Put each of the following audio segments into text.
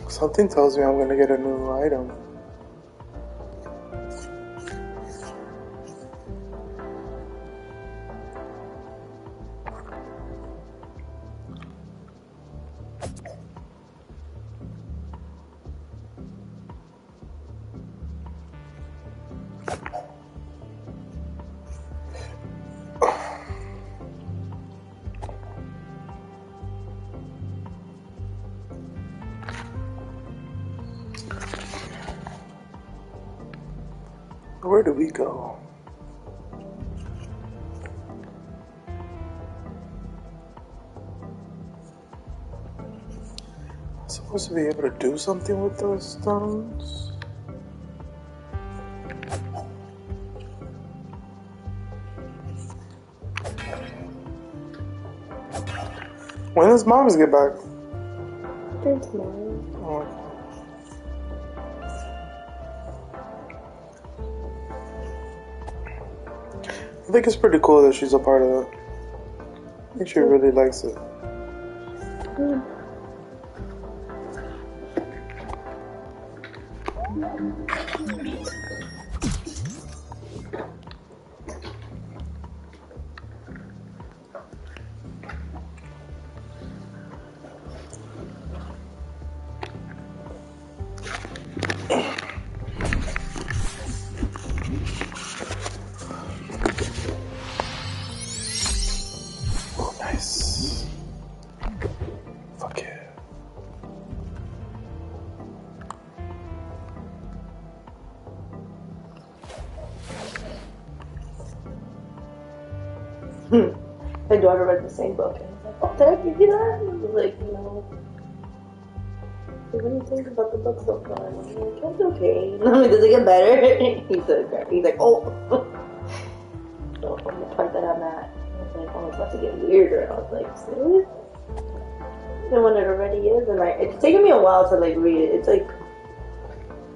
Something tells me I'm gonna get a new item. Where do we go? I'm supposed to be able to do something with those stones? When does Mom's get back? Tomorrow. Oh. I think it's pretty cool that she's a part of that. I think she really likes it. Oh, nice. Fuck yeah. My daughter read the same book and was like, oh, did I give you that? And I was like, no. What do you think about the book so far? And I'm like, it's okay. And I'm like, does it get better? He's like, oh. So from the part that I'm at, I was like, oh, it's about to get weirder. I was like, seriously? And when it already is, and it's taken me a while to like read it. It's like,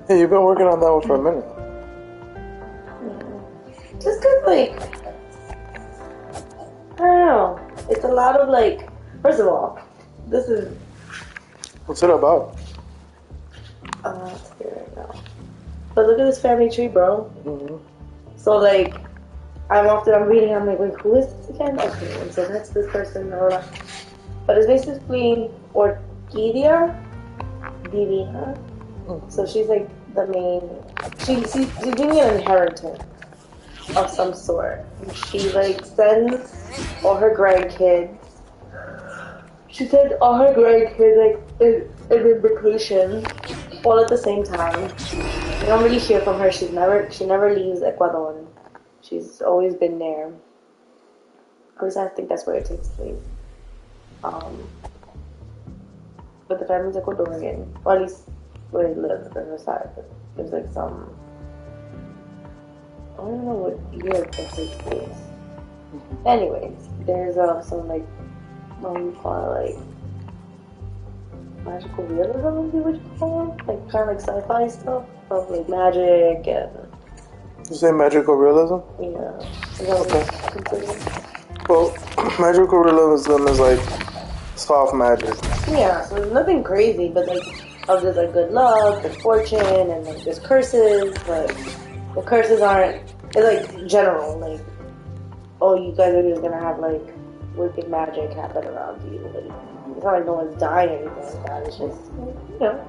Hey, you've been working on that one for a minute. just cause like, I don't know. It's a lot of like, first of all, this is, What's it about? I'll tell you right now. But look at this family tree, bro. Mm-hmm. So like, I'm reading, I'm like, wait, who is this again? Okay, and so that's this person, but it's basically Orquídea Divina. So she's like the main, she's giving an inheritance of some sort. And she like sends all her grandkids. She sends all her grandkids like in vacation all at the same time. You don't really hear from her. She never leaves Ecuador. She's always been there. At least I think that's where it takes place. But the family's Ecuadorian, or at least where they live on her side. But there's like some, I don't know what year that takes place. Anyways, there's some like, what do you call it, like magical realism, is what you call it? Like kind of like sci-fi stuff of like magic and. You say magical realism? Yeah. Is that what it's considered? Well, magical realism is like soft magic. Yeah, so there's nothing crazy, but like, there's like good luck, good fortune, and like there's curses, but the curses aren't, it's like general, like, oh, you guys are just gonna have like wicked magic happen around you. Like, it's not like no one's dying or anything like that, it's just, you know,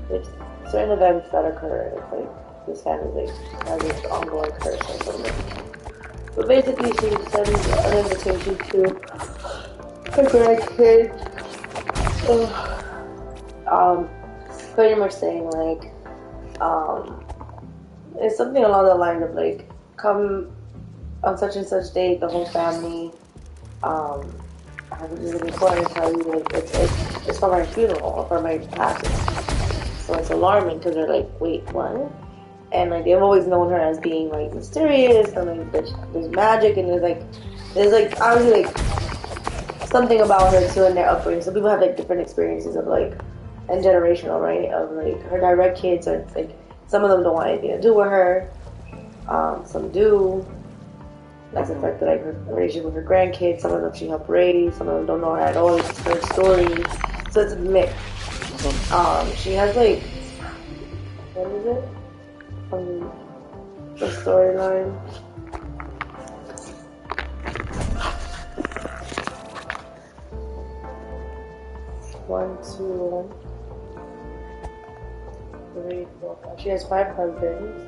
it's certain events that occur, it's like, this family's like, has this ongoing curse or something. But basically, she sends an invitation to her grandkids. Pretty much saying like, it's something along the lines of like, come on such and such date, the whole family. I would just be calling and tell you like it's for my funeral or for my passing. So it's alarming because they're like, wait, what? And like they've always known her as being like mysterious and like there's magic and there's like obviously like something about her too in their upbringing. So people have like different experiences of like, and generational, right? Of like her direct kids are like, some of them don't want anything to do with her, some do, That's affected like her relationship with her grandkids. Some of them she helped raise. Some of them don't know her at all. It's her story. So it's a mix. She has like, what is it? The storyline. One, two, three, four, five. She has 5 husbands.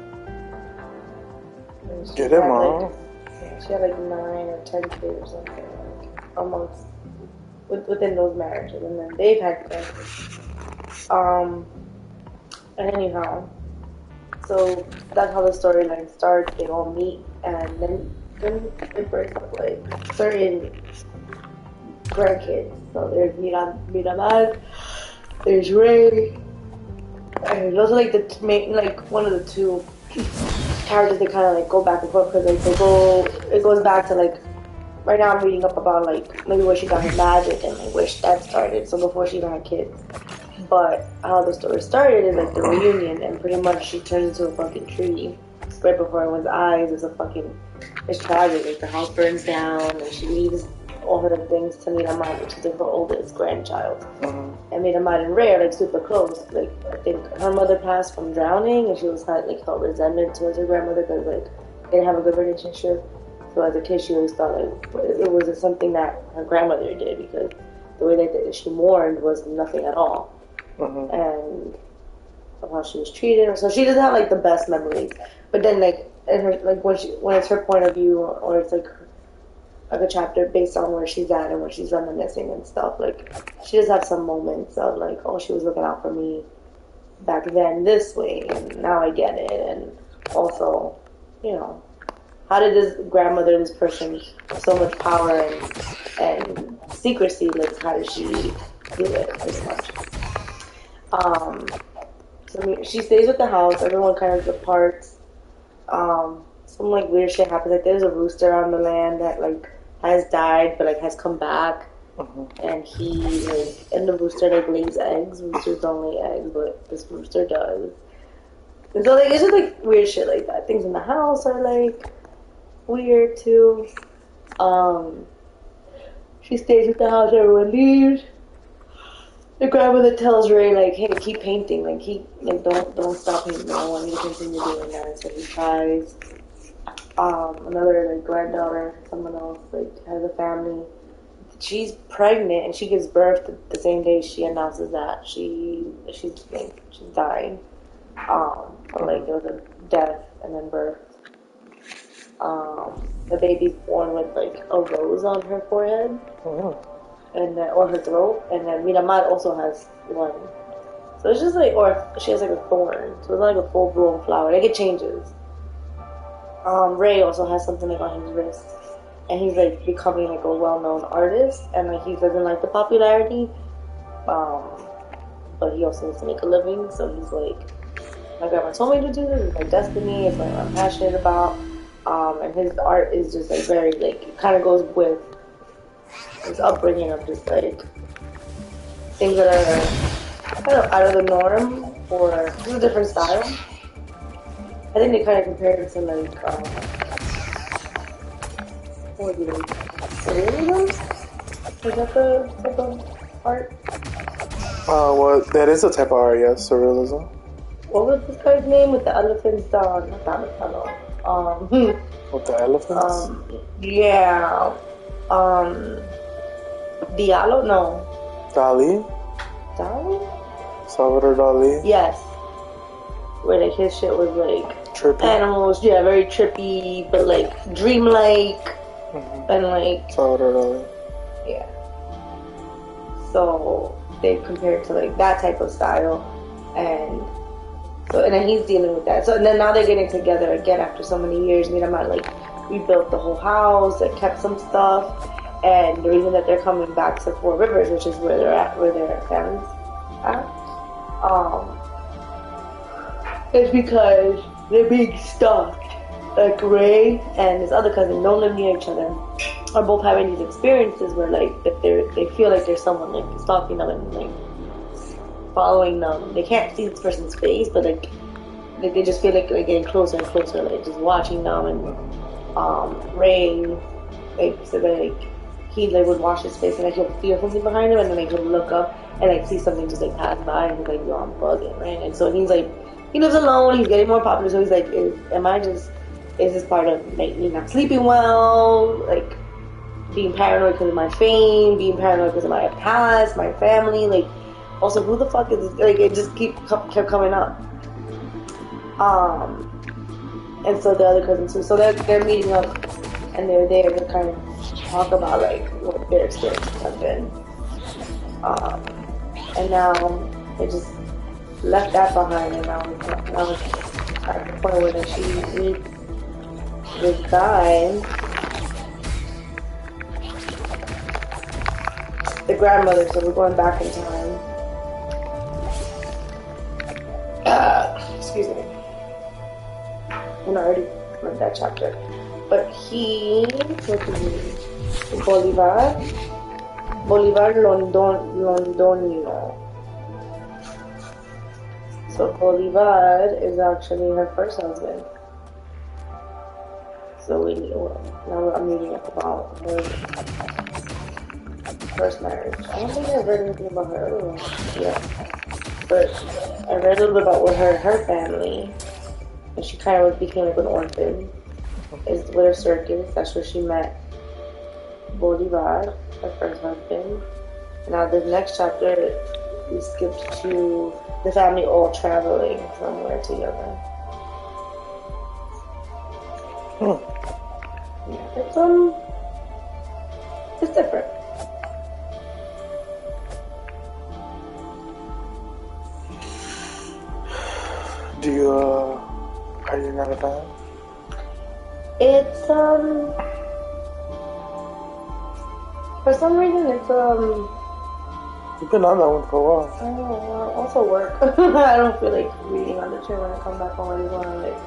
Get him on. She had like 9 or 10 kids or something, like amongst within those marriages, and then they've had kids. And anyhow, so that's how the storyline starts. They all meet, and then it breaks up like certain grandkids. So there's Miramar, there's Ray, and those are like the main, like one of the 2 characters. They kind of like go back and forth because like it goes back to like, right now I'm reading up about like maybe where she got her magic and like where that started. So before she even had kids. But how the story started is like the reunion, and pretty much she turns into a fucking tree right before everyone's eyes. It's tragic. Like the house burns down, and she leaves all her things to Miramar, which is like her oldest grandchild. And Miramar and Ray are like super close. Like I think her mother passed from drowning, and she was kind of like held resentment towards her grandmother because like they didn't have a good relationship. So as a kid, she always thought like it was something that her grandmother did, because the way that she mourned was nothing at all. And of how she was treated, so she doesn't have like the best memories. But then like in her, like when it's her point of view, or it's like a chapter based on where she's at and where she's reminiscing and stuff, like she does have some moments of like, oh, she was looking out for me back then this way, and now I get it. And also, you know, how did this grandmother, this person, so much power and secrecy, like how did she do it as much? So she stays with the house. Everyone kind of departs. Some like weird shit happens. Like there's a rooster on the land that like has died, but like has come back. And the rooster like lays eggs. Roosters don't lay eggs, but this rooster does. And so like it's just like weird shit like that. Things in the house are like weird too. She stays with the house. Everyone leaves. The grandmother tells Ray like, "Hey, keep painting. Like, don't stop painting. I want you to continue doing that." So he tries. Another like granddaughter, someone else like has a family. She's pregnant and she gives birth the same day she announces that she's dying. But like there was a death and then birth. The baby's born with like a rose on her forehead. And then, or her throat, and then Miramar also has one. So it's just like, or she has like a thorn, so it's not like a full blown flower. Like it changes. Ray also has something like on his wrist, and he's like becoming like a well known artist, and like he doesn't like the popularity, but he also needs to make a living. So he's like, my grandma told me to do this. It's my destiny. It's what I'm passionate about. And his art is just like very like it kind of goes with his upbringing of just like things that are kind of out of the norm, or just a different style. I think they kind of compared it to like what would you like, surrealism? Is that the type of art? Well, that is a type of art, yes, surrealism. What was this guy's name with the elephants? Not Donatello. With the elephants? Yeah. Diallo? No. Dali? Salvador Dali? Yes. Where like his shit was like trippy. Animals, yeah, very trippy, but like dreamlike. And like Salvador Dali. Yeah. So they compared to like that type of style, and then he's dealing with that. So and then now they're getting together again after so many years. Miramar like rebuilt the whole house, like kept some stuff. And the reason that they're coming back to Four Rivers, which is where they're at, where their family's at, is because they're being stalked. Like Ray and his other cousin don't live near each other, are both having these experiences where like that they feel like there's someone like stalking them and like following them. They can't see this person's face, but like they just feel like getting closer and closer, like just watching them. And Ray, like, so that, like, he like would wash his face and like he'll feel something behind him and then like he'll look up and like see something just like pass by and he's like, yo, I'm bugging, right? And so he's like, he lives alone, he's getting more popular, so he's like, is this part of like me not sleeping well, like being paranoid because of my fame, being paranoid because of my past, my family, like also who the fuck is this? Like it just kept coming up. And so the other cousins too, so they're meeting up and they're there to kind of talk about like what their experiences have been. And now they just left that behind and now it's at the point where she meets this guy, the grandmother, so we're going back in time. Excuse me. I already read that chapter. But what is he? Bolivar Londonino. So Bolivar is actually her first husband. So now I'm reading up about her first marriage. I don't think I've read anything about her other one. Yeah. But I read a little bit about her family. And she kind of became like an orphan. Is with her circus. That's where she met Bolivar, her first husband. Now the next chapter, we skipped to the family all traveling somewhere together. Yeah, it's different. Are you not a fan? It's for some reason it's You've been on that one for a while. I don't know, also work. I don't feel like reading on the train when I come back home. I just wanna like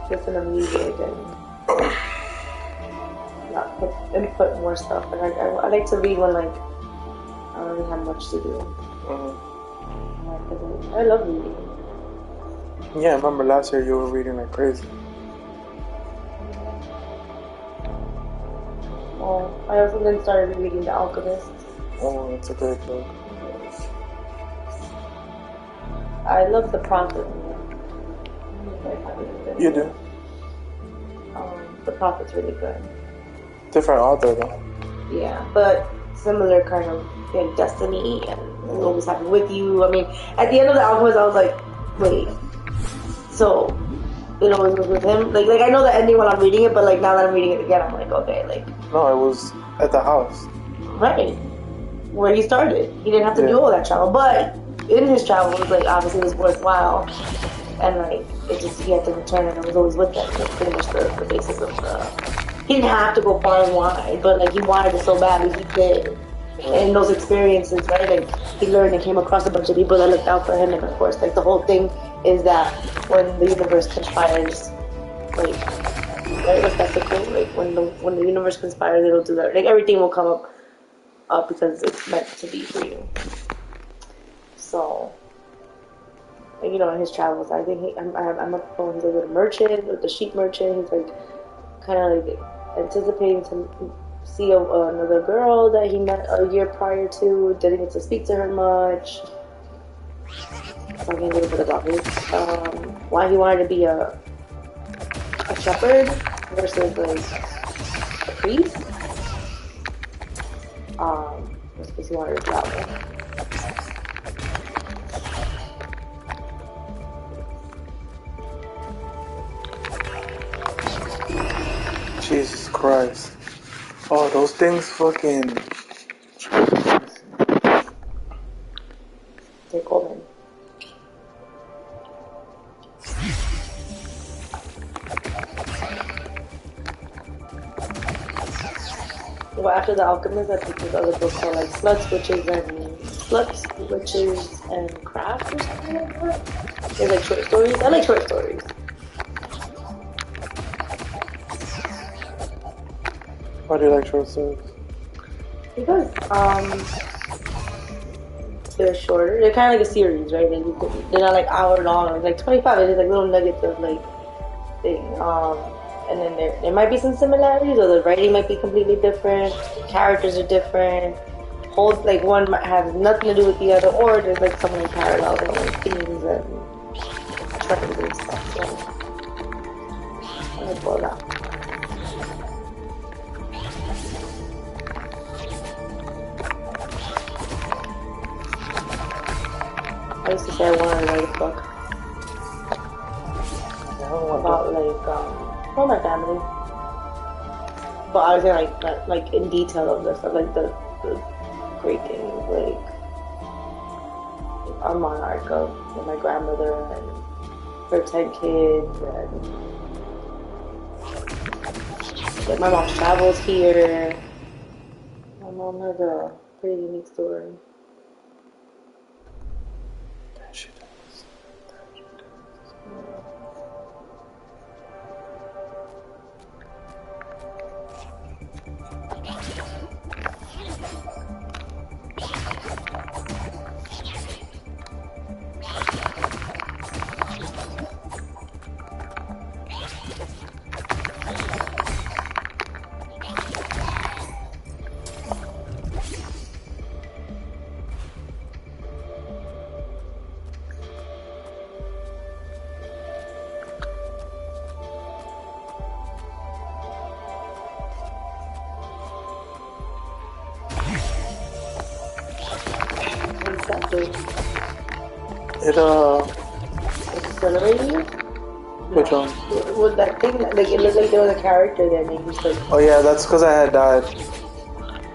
listen to music and not input more stuff. And I like to read when like I don't really have much to do. I love reading. Yeah, I remember last year you were reading like crazy. Well, I also then started reading The Alchemist. Oh, it's a great book. I love The Prophet. You do? The Prophet's really good. Different author though. Yeah, but similar kind of destiny and will always happen with you. I mean, at the end of The Alchemist, I was like, wait, so it always was with him? Like I know the ending while I'm reading it, but like now that I'm reading it again, I'm like, okay, like. No, it was at the house. Right. Where he started. He didn't have to do all that travel, but in his travel, it was like, obviously it was worthwhile. And like, it just, he had to return and it was always with him. That's pretty much the basis of he didn't have to go far and wide, but like he wanted it so badly, he did. And those experiences, right, like he learned and came across a bunch of people that looked out for him, and of course, like the whole thing is that when the universe conspires, like, right, what's that quote? Like when the universe conspires, it'll do that. Like everything will come up because it's meant to be for you. So, like, in his travels, I think I'm up for he's like a merchant, with the sheep merchant. He's like kind of like anticipating to see another girl that he met a year prior to, didn't get to speak to her much. Talking a little bit about his, why he wanted to be a shepherd versus like a priest. Just because he wanted to travel. Jesus Christ. Oh, those things fucking... Take hold in. Well, after The Alchemist, I picked this other book called like Sluts, Witches, and Crafts or something like that. They're like short stories. I like short stories. Why do you like short stories? Because they're shorter. They're kind of like a series, right? They're not like hour long. It's like 25. It's just like little nuggets of like thing. and then there might be some similarities, or the writing might be completely different. Characters are different. Like one might have nothing to do with the other, or there's like so many parallels and like themes and trends and stuff. So I'm gonna pull it out. I used to say I wanted to write a book about like for my family, but I was saying like in detail of the stuff, like the great things, like a monarch of my grandmother and her 10 kids, and like my mom's travels here. My mom has a pretty unique story. It accelerated you? Which one? With that thing, like it looked like there was a character there, maybe. Oh yeah, that's because I had died.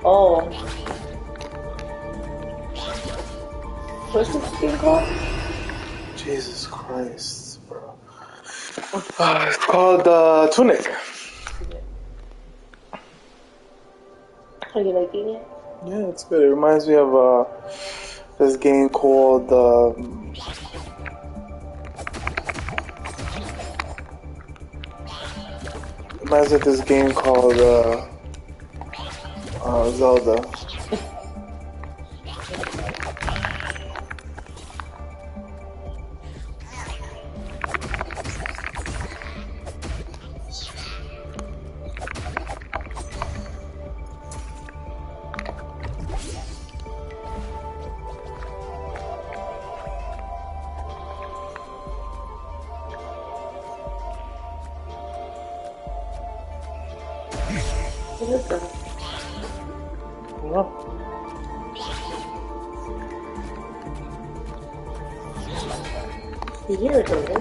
Oh. What's this thing called? Jesus Christ, bro. It's called Tunic. Are you liking it? Yeah, it's good. It reminds me of this game called reminds me of this game called Zelda. What is that? No. You hear it, don't you?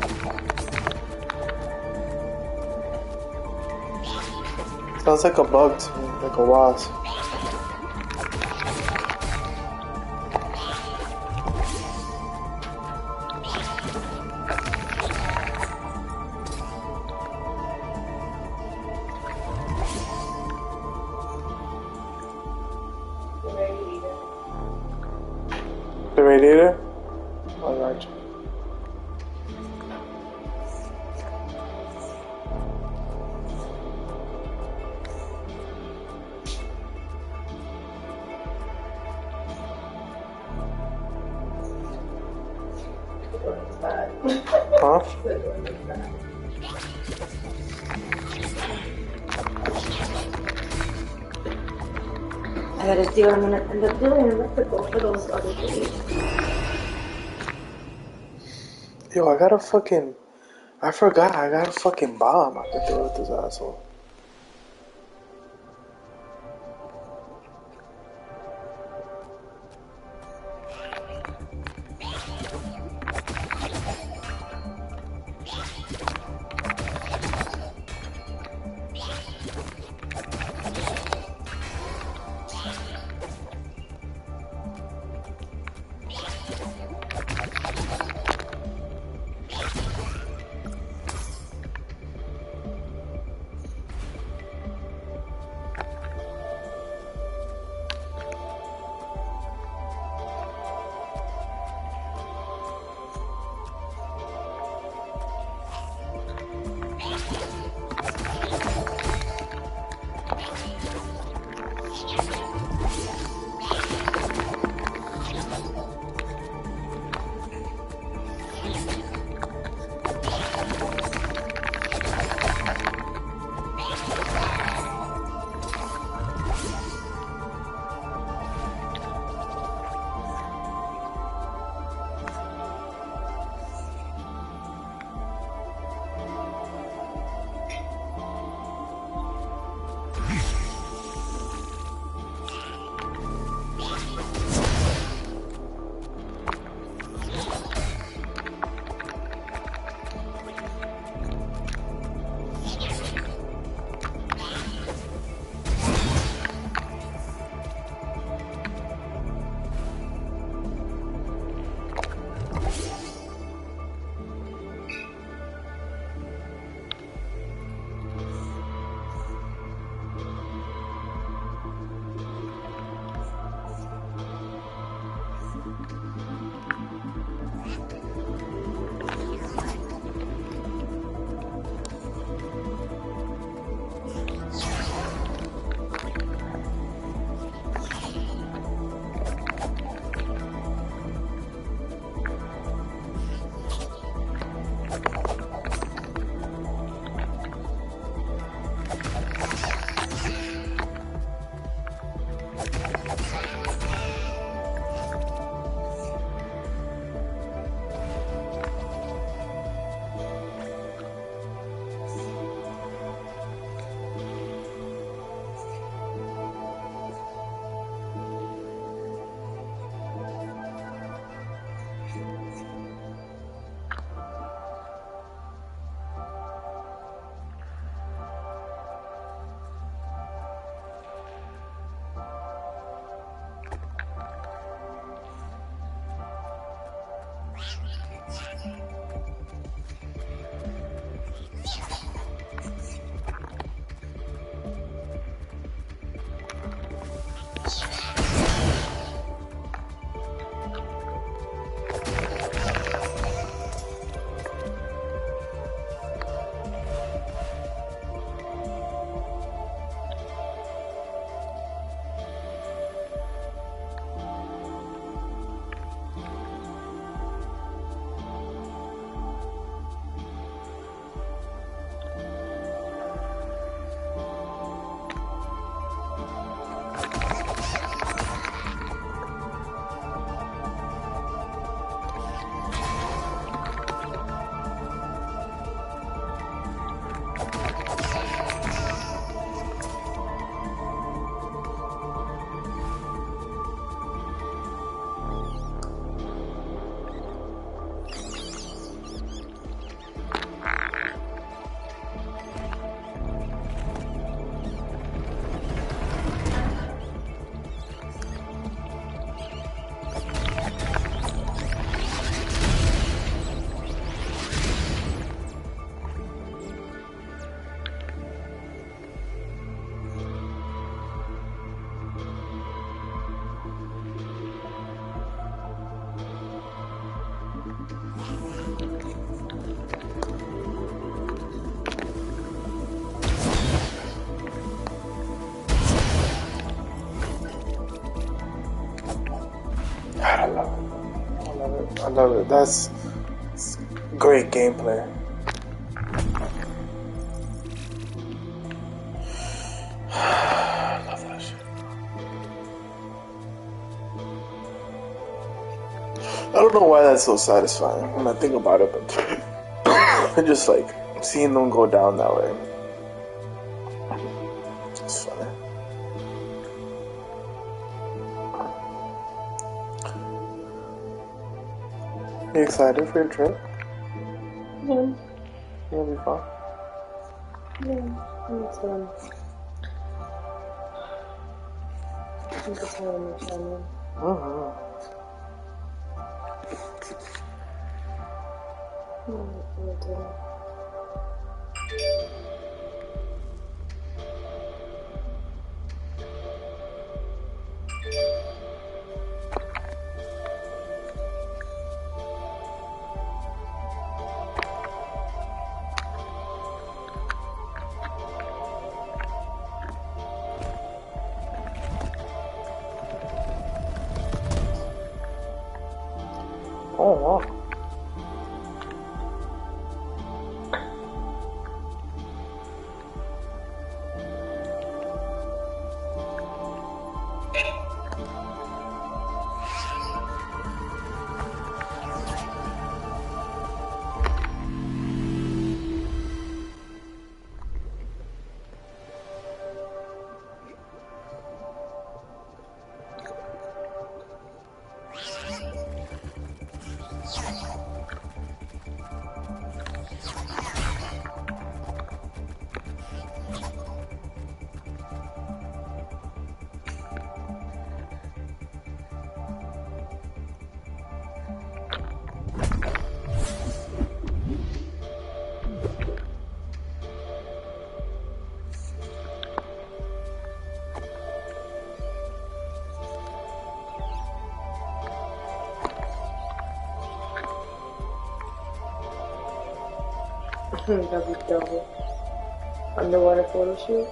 Sounds like a bug to me, like a wasp. The radiator? Oh, gotcha. Huh? I gotta see what I'm gonna end up doing. I'm gonna go for those other things. Yo, I forgot I got a fucking bomb I could throw at this asshole. I love it. I love it. I love it. That's great gameplay. I love that shit. I don't know why that's so satisfying when I think about it, but just like seeing them go down that way. It's funny. You excited for your trip? Yeah. It'll be fun. Yeah, it's fun. I think it's how I'm family. Oh wow. That'd be double. Underwater photo shoot.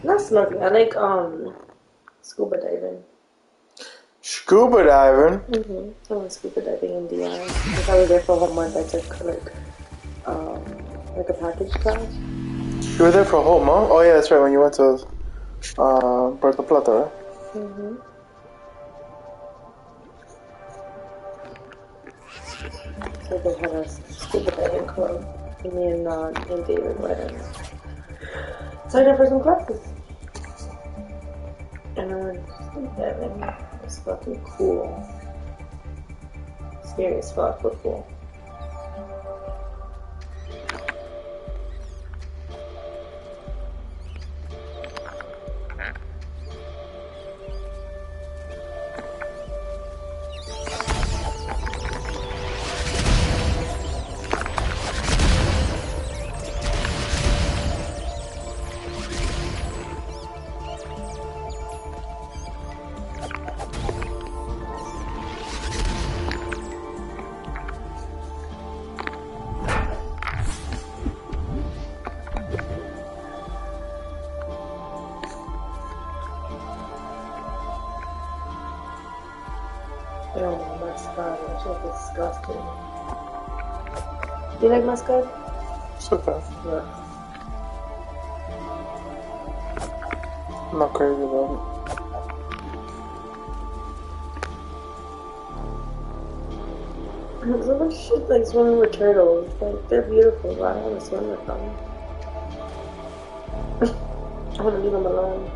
Not snorkeling. I like scuba diving. Scuba diving? I went scuba diving in DI. Because I was there for a whole month. I took like a package class. You were there for a whole month? Oh yeah, that's right. When you went to Puerto Plata, ¿eh? So they had a scuba diving club. And me and David went and signed up for some classes. And I went scuba diving. It was fucking cool. Scary as fuck, but cool. Oh, mascot. It's so disgusting. Do you like mascot? It's okay. Yeah. I'm not crazy about it. There's so much shit like swimming with turtles. Like, they're beautiful, but I don't want to swim with them. I want to leave them alone.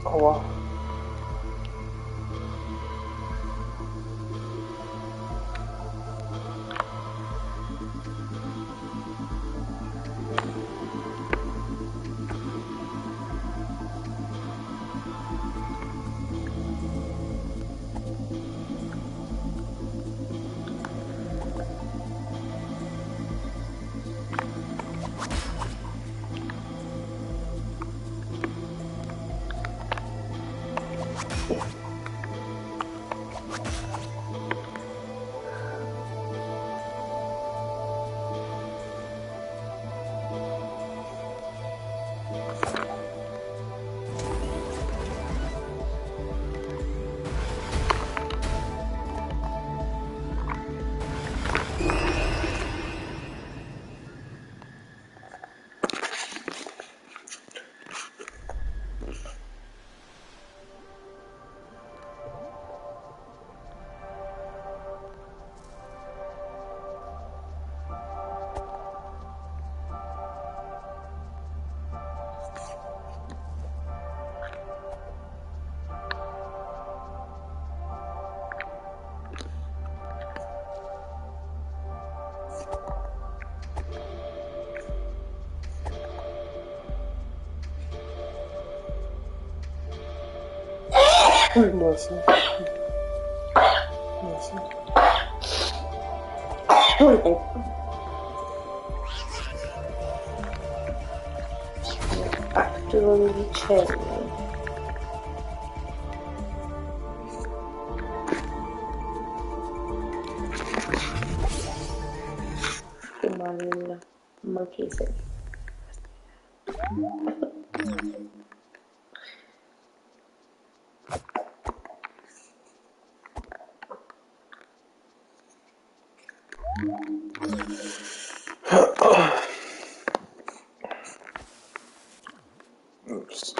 Oh wow. Bless you. Bless you. Actually, cherry. Monkeys. Oops.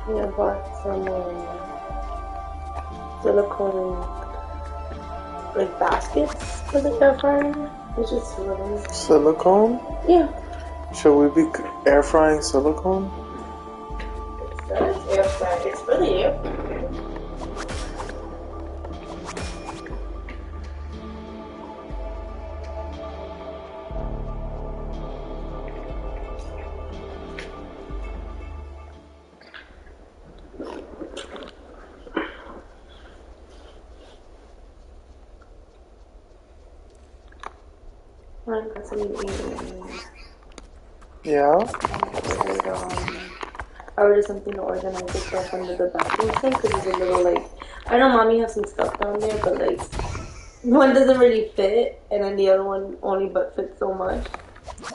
I bought some silicone like baskets for the air fryer. It's just really Silicone? yeah. Should we be air frying silicone? It's air fryer. It's for the air fryer. friend got some new earrings. Yeah? I ordered something to organize the stuff under the bathroom sink because it's a little like, I know mommy has some stuff down there, but like one doesn't really fit, and then the other one only but fits so much.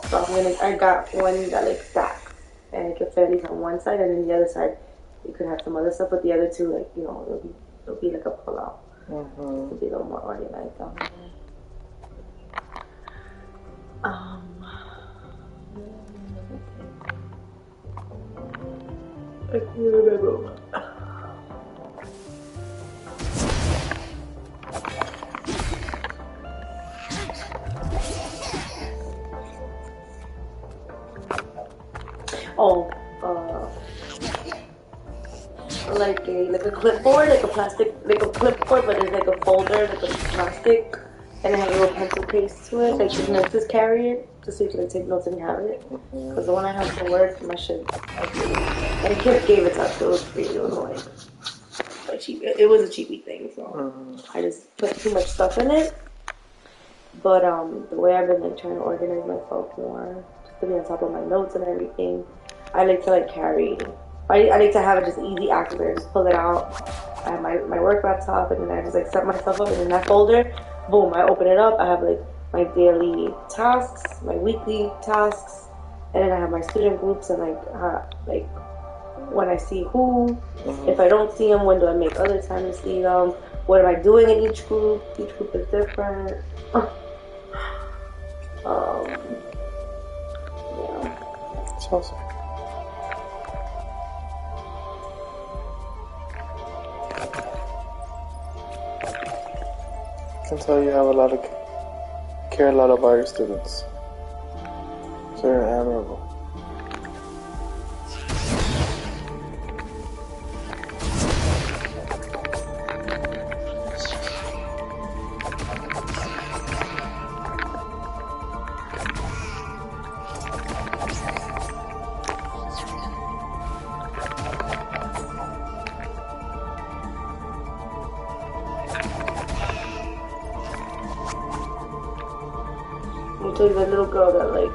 So I got one that like stacks, and it could fit at least on one side, and then the other side you could have some other stuff, but the other two, like, you know, it'll be like a pull out. It'll be a little more organized down there. I can't remember. Oh, like a clipboard, like a plastic, like a clipboard, but it's like a folder, like a plastic, and it has a little pencil case to it, like the nurses carry it, just so you can like, take notes and have it. Because the one I have for work, my shit, and a kid gave it to us, so it was free. It was like a cheap. It was a cheapy thing, so I just put too much stuff in it. But the way I've been like trying to organize myself more, just to be on top of my notes and everything, I like to like carry. I like to have it just easy access. I just pull it out. I have my work laptop, and then I just like set myself up, and in that folder, boom, I open it up. I have like my daily tasks, my weekly tasks, and then I have my student groups, and like when I see who, if I don't see them, when do I make other time to see them? What am I doing in each group? Each group is different. Yeah. It's awesome. I can tell you have care a lot about your students. So you're admirable. The little girl that like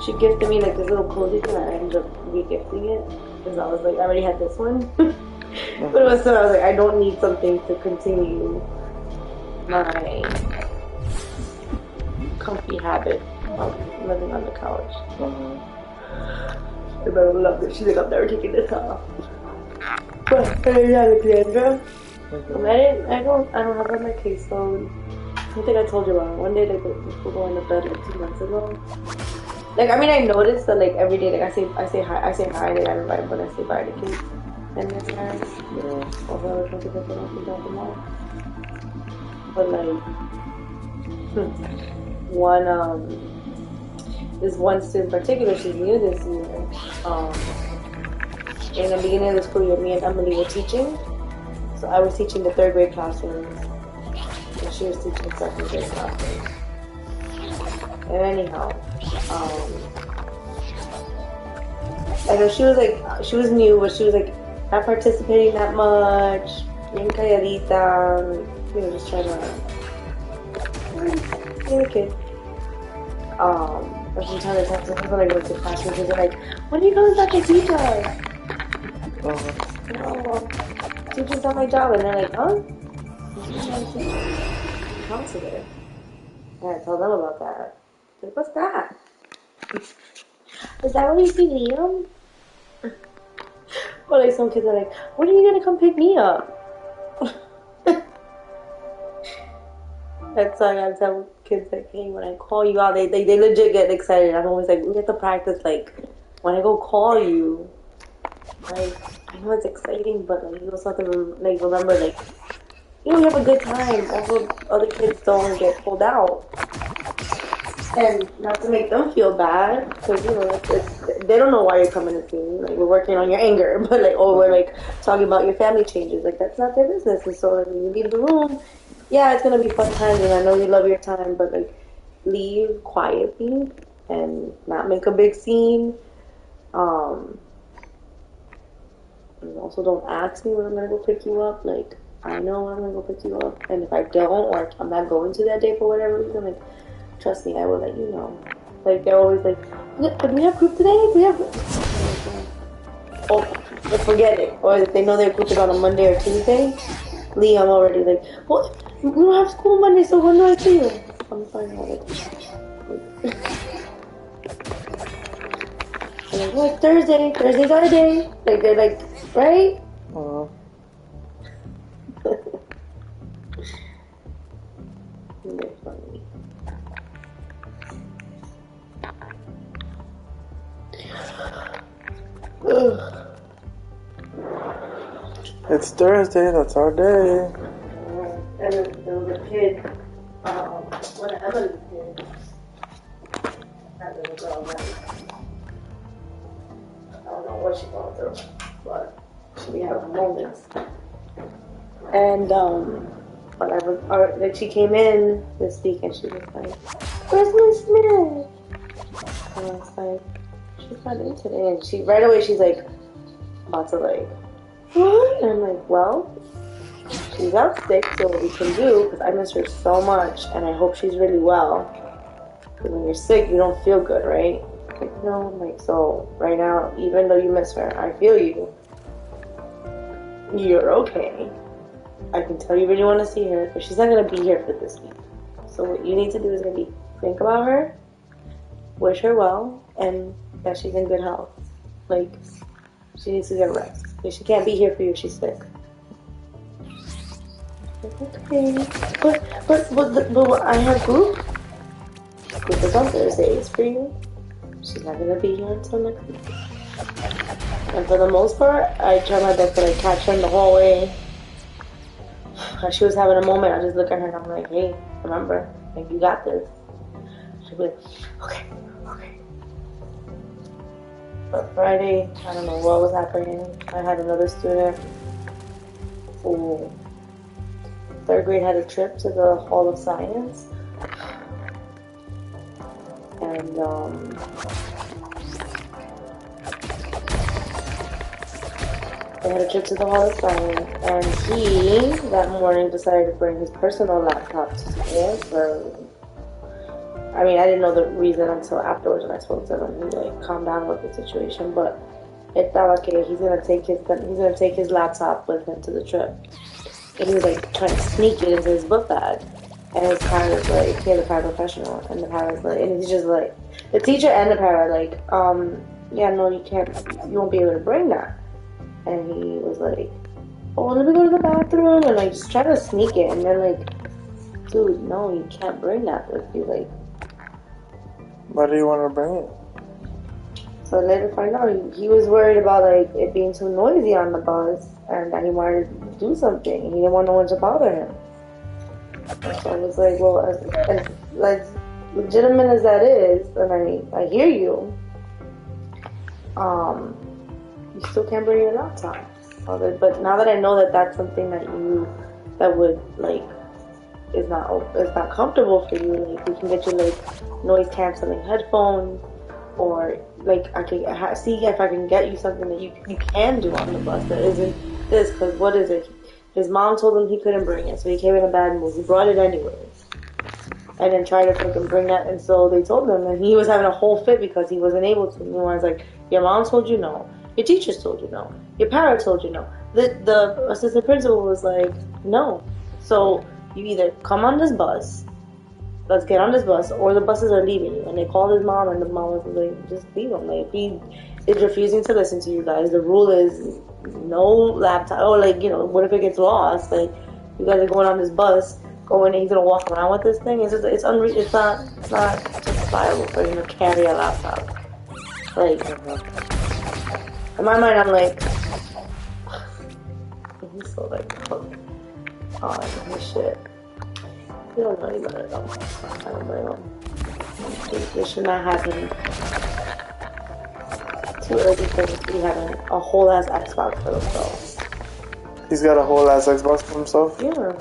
she gifted me like this little cozy thing, and I ended up re-gifting it because I was like, I already had this one. But it was so I was like, I don't need something to continue my comfy habit of living on the couch. I better love this. She's like, I'm never taking this off. But Alexandra, I don't have it on my caseload. I think I told you about it. One day, like, before going to bed, like 2 months ago. Like, I mean, I noticed that, like, every day, like, I say hi, like, I invite them, but I say bye to kids and their parents. Also, I was trying to pick them up and drop them off. But, like, this one student in particular, she's new this year. In the beginning of the school year, me and Emily were teaching. So I was teaching the 3rd grade classrooms. And she was teaching 2nd grade classes. And anyhow, I know she was new, but she was like not participating that much, being calladita, you know, just trying to be a kid. But from time to time, sometimes when I go to classrooms, they're like, when are you coming back to teach us? No, teaching's not my job. And they're like, huh? Counselor. And I tell them about that. Like, what's that? Is that where you see Liam? Or like some kids are like, when are you gonna come pick me up? That's why I tell kids like, hey, when I call you out, they legit get excited. I'm always like, we have to practice like when I go call you. Like, I know it's exciting, but like you also have to like remember like, you know, you have a good time. Also, other kids don't get pulled out. And not to make them feel bad, because, you know, they don't know why you're coming to see me. Like, we're working on your anger, but, like, or we're, like, talking about your family changes. Like, that's not their business. And so, like, when you leave the room, yeah, it's going to be fun times, and I know you love your time, but, like, leave quietly and not make a big scene. And also don't ask me when I'm going to go pick you up. Like, I know I'm going to go pick you up, and if I don't, or I'm not going to that day for whatever reason, like, Trust me, I will let you know. Like, they're always like, do we have group today? Do we have group? Oh, let's forget it. Or if they know they're grouping on a Monday or Tuesday, Lee, I'm already like, what? We don't have school Monday, so when do I see you? I'm fine with it. I'm like, Thursday. Thursday's our day. Like, they're like, right? They're funny. It's Thursday, that's our day. And there was a kid, when Emily did, that little girl, I don't know what she going through, but she be having moments. And, like she came in this week and she was like, where's Miss Smith? And I was like, she's not in today. And she, right away, she's like, about to like, what? And I'm like, well, she's out sick, so what we can do, because I miss her so much, and I hope she's really well. Because when you're sick, you don't feel good, right? Like, no, I'm like, so right now, even though you miss her, I feel you. You're okay. I can tell you really want to see her, but she's not going to be here for this week. So what you need to do is maybe think about her, wish her well, and that she's in good health. Like, she needs to get rest. Because she can't be here for you if she's sick. Okay. But I have group. Group is on Thursdays for you. She's not going to be here until next week. And for the most part, I try my best to like catch her in the hallway. As she was having a moment, I just look at her and I'm like, hey, remember, like, you got this. She'll be like, okay. But Friday, I don't know what was happening. I had another student who, third grade, had a trip to the Hall of Science. And, they had a trip to the Hall of Science, and he, that morning, decided to bring his personal laptop to school for, I mean, I didn't know the reason until afterwards when I spoke to him, and he, like, calmed down with the situation, but it felt okay, he's gonna take his laptop with him to the trip. And he was, like, trying to sneak it into his book bag, and his parents, like, he had a paraprofessional, and the parents, like, and he's just, like, the teacher and the para, like, yeah, no, you won't be able to bring that. And he was like, oh, let me go to the bathroom, and like just try to sneak it, and then like, dude, no, you can't bring that with you. Like, why do you want to bring it? So I later find out he was worried about like it being too noisy on the bus, and that he wanted to do something. He didn't want no one to bother him. So I was like, well, as legitimate as that is, and I hear you. You still can't bring your laptop. But now that I know that that's something that would like is not comfortable for you, like we can get you like noise canceling headphones, or like I can see if I can get you something that you can do on the bus that isn't this. Because what is it? His mom told him he couldn't bring it, so he came in a bad mood. He brought it anyways, and then tried to freaking bring that. And so they told him, and he was having a whole fit because he wasn't able to. And he was like, "Your mom told you no. Your teachers told you no. Your parents told you no." The assistant principal was like, no. So you either come on this bus, let's get on this bus, or the buses are leaving you. And they called his mom, and the mom was like, just leave him. Like, if he is refusing to listen to you guys, the rule is no laptop. Or like, you know, what if it gets lost? Like, you guys are going on this bus, going, and he's gonna walk around with this thing. It's not justifiable for him to carry a laptop. Like, in my mind, I'm like, he's so like hooked on his shit. You don't know any better though. I don't blame him. This should not happen too early for him to be having a whole ass Xbox for himself. He's got a whole ass Xbox for himself? Yeah.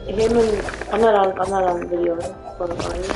Him and I'm not on video for the money.